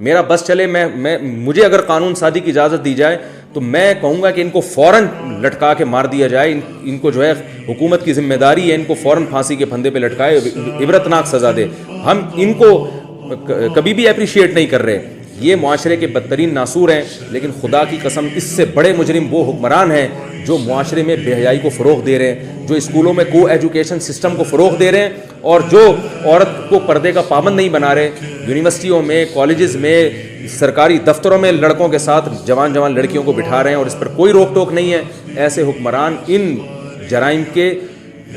میرا بس چلے، مجھے اگر قانون سازی کی اجازت دی جائے تو میں کہوں گا کہ ان کو فوراً لٹکا کے مار دیا جائے. ان کو جو ہے حکومت کی ذمہ داری ہے ان کو فوراً پھانسی کے پھندے پہ لٹکائے، عبرتناک سزا دے. ہم ان کو کبھی بھی اپریشیٹ نہیں کر رہے، یہ معاشرے کے بدترین ناسور ہیں، لیکن خدا کی قسم اس سے بڑے مجرم وہ حکمران ہیں جو معاشرے میں بے حیائی کو فروغ دے رہے ہیں، جو اسکولوں میں کو ایجوکیشن سسٹم کو فروغ دے رہے ہیں، اور جو عورت کو پردے کا پابند نہیں بنا رہے. یونیورسٹیوں میں، کالجز میں، سرکاری دفتروں میں لڑکوں کے ساتھ جوان لڑکیوں کو بٹھا رہے ہیں اور اس پر کوئی روک ٹوک نہیں ہے. ایسے حکمران ان جرائم کے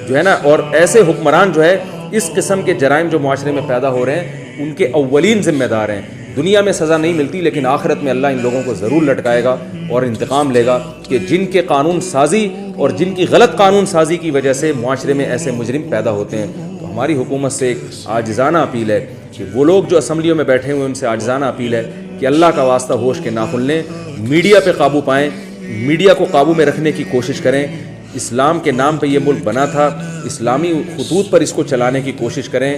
جو ہے نا، اور ایسے حکمران جو ہے اس قسم کے جرائم جو معاشرے میں پیدا ہو رہے ہیں ان کے اولین ذمہ دار ہیں. دنیا میں سزا نہیں ملتی لیکن آخرت میں اللہ ان لوگوں کو ضرور لٹکائے گا اور انتقام لے گا کہ جن کے قانون سازی اور جن کی غلط قانون سازی کی وجہ سے معاشرے میں ایسے مجرم پیدا ہوتے ہیں. تو ہماری حکومت سے ایک عاجزانہ اپیل ہے کہ وہ لوگ جو اسمبلیوں میں بیٹھے ہوئے ان سے عاجزانہ اپیل ہے کہ اللہ کا واسطہ ہوش کے ناخن لیں، میڈیا پہ قابو پائیں، میڈیا کو قابو میں رکھنے کی کوشش کریں. اسلام کے نام پہ یہ ملک بنا تھا، اسلامی خطوط پر اس کو چلانے کی کوشش کریں.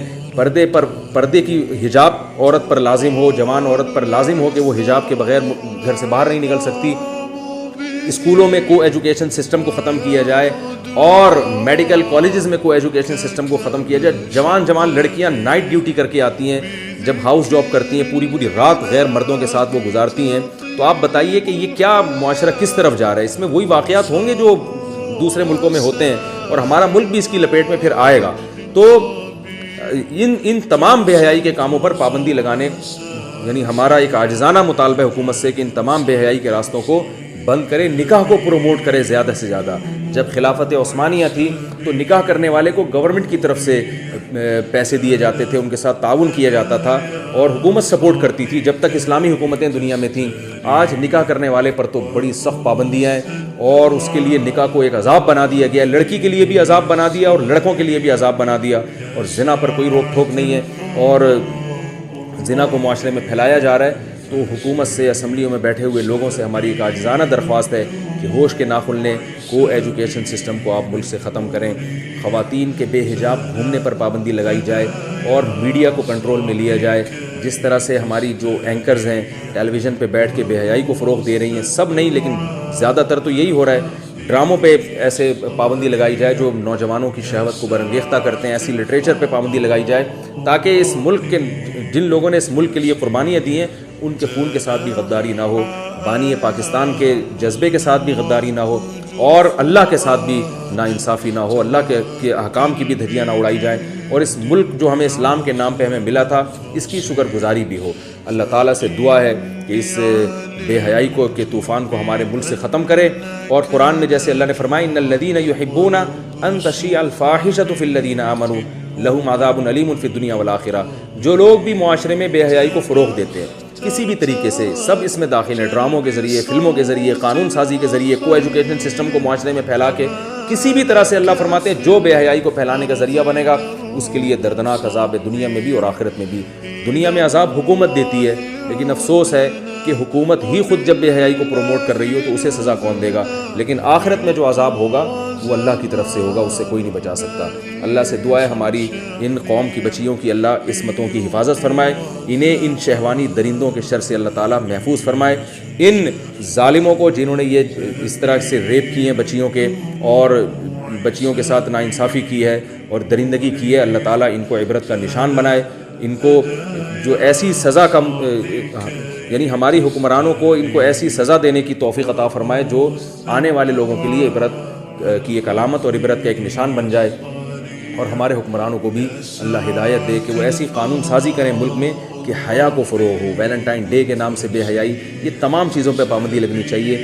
پردے کی حجاب عورت پر لازم ہو، جوان عورت پر لازم ہو کہ وہ حجاب کے بغیر گھر سے باہر نہیں نکل سکتی. اسکولوں میں کو ایجوکیشن سسٹم کو ختم کیا جائے اور میڈیکل کالجز میں کو ایجوکیشن سسٹم کو ختم کیا جائے. جوان لڑکیاں نائٹ ڈیوٹی کر کے آتی ہیں، جب ہاؤس جاب کرتی ہیں پوری رات غیر مردوں کے ساتھ وہ گزارتی ہیں. تو آپ بتائیے کہ یہ کیا معاشرہ کس طرف جا رہا ہے؟ اس میں وہی واقعات ہوں گے جو دوسرے ملکوں میں ہوتے ہیں اور ہمارا ملک بھی اس کی لپیٹ میں پھر آئے گا. تو ان تمام بے حیائی کے کاموں پر پابندی لگانے، یعنی ہمارا ایک عاجزانہ مطالبہ حکومت سے کہ ان تمام بے حیائی کے راستوں کو بند کرے، نکاح کو پروموٹ کرے زیادہ سے زیادہ. جب خلافت عثمانیہ تھی تو نکاح کرنے والے کو گورنمنٹ کی طرف سے پیسے دیے جاتے تھے، ان کے ساتھ تعاون کیا جاتا تھا اور حکومت سپورٹ کرتی تھی جب تک اسلامی حکومتیں دنیا میں تھیں. آج نکاح کرنے والے پر تو بڑی سخت پابندیاں ہیں اور اس کے لیے نکاح کو ایک عذاب بنا دیا گیا. لڑکی کے لیے بھی عذاب بنا دیا اور لڑکوں کے لیے بھی عذاب بنا دیا، اور زنا پر کوئی روک ٹوک نہیں ہے اور زنا کو معاشرے میں پھیلایا جا رہا ہے. تو حکومت سے، اسمبلیوں میں بیٹھے ہوئے لوگوں سے ہماری ایک عاجزانہ درخواست ہے کہ ہوش کے ناخن لیں، کو ایجوکیشن سسٹم کو آپ ملک سے ختم کریں. خواتین کے بے حجاب گھومنے پر پابندی لگائی جائے اور میڈیا کو کنٹرول میں لیا جائے. جس طرح سے ہماری جو اینکرز ہیں ٹیلی ویژن پہ بیٹھ کے بے حیائی کو فروغ دے رہی ہیں، سب نہیں لیکن زیادہ تر تو یہی ہو رہا ہے. ڈراموں پہ ایسے پابندی لگائی جائے جو نوجوانوں کی شہوت کو برانگیختہ کرتے ہیں. ایسی لٹریچر پہ پابندی لگائی جائے تاکہ اس ملک کے جن لوگوں نے اس ملک کے لیے قربانیاں دی ہیں ان کے خون کے ساتھ بھی غداری نہ ہو، بانی پاکستان کے جذبے کے ساتھ بھی غداری نہ ہو اور اللہ کے ساتھ بھی ناانصافی نہ ہو، اللہ کے احکام کی بھی دھجیاں نہ اڑائی جائیں اور اس ملک جو ہمیں اسلام کے نام پہ ہمیں ملا تھا اس کی شکر گزاری بھی ہو. اللہ تعالیٰ سے دعا ہے کہ اس بے حیائی کو کے طوفان کو ہمارے ملک سے ختم کرے. اور قرآن میں جیسے اللہ نے فرمایا ان الذین یحبون ان تشیع الفاحشۃ فی الذین آمنوا لہم عذاب علیم فی الدنیا والآخرہ. جو لوگ بھی معاشرے میں بے حیائی کو فروغ دیتے ہیں کسی بھی طریقے سے، سب اس میں داخل ہیں، ڈراموں کے ذریعے، فلموں کے ذریعے، قانون سازی کے ذریعے، کو ایجوکیشن سسٹم کو معاشرے میں پھیلا کے کسی بھی طرح سے، اللہ فرماتے ہیں جو بے حیائی کو پھیلانے کا ذریعہ بنے گا اس کے لیے دردناک عذاب ہے دنیا میں بھی اور آخرت میں بھی. دنیا میں عذاب حکومت دیتی ہے لیکن افسوس ہے کہ حکومت ہی خود جب بے حیائی کو پروموٹ کر رہی ہو تو اسے سزا کون دے گا؟ لیکن آخرت میں جو عذاب ہوگا وہ اللہ کی طرف سے ہوگا، اس سے کوئی نہیں بچا سکتا. اللہ سے دعا ہے ہماری ان قوم کی بچیوں کی اللہ عصمتوں کی حفاظت فرمائے، انہیں ان شہوانی درندوں کے شر سے اللہ تعالیٰ محفوظ فرمائے. ان ظالموں کو جنہوں نے یہ اس طرح سے ریپ کیے ہیں بچیوں کے اور بچیوں کے ساتھ ناانصافی کی ہے اور درندگی کی ہے، اللہ تعالیٰ ان کو عبرت کا نشان بنائے. ان کو جو ایسی سزا کم یعنی ہماری حکمرانوں کو ان کو ایسی سزا دینے کی توفیق عطا فرمائے جو آنے والے لوگوں کے لیے عبرت کی ایک علامت اور عبرت کا ایک نشان بن جائے. اور ہمارے حکمرانوں کو بھی اللہ ہدایت دے کہ وہ ایسی قانون سازی کریں ملک میں کہ حیا کو فروغ ہو. ویلنٹائن ڈے کے نام سے بے حیائی، یہ تمام چیزوں پہ پابندی لگنی چاہیے.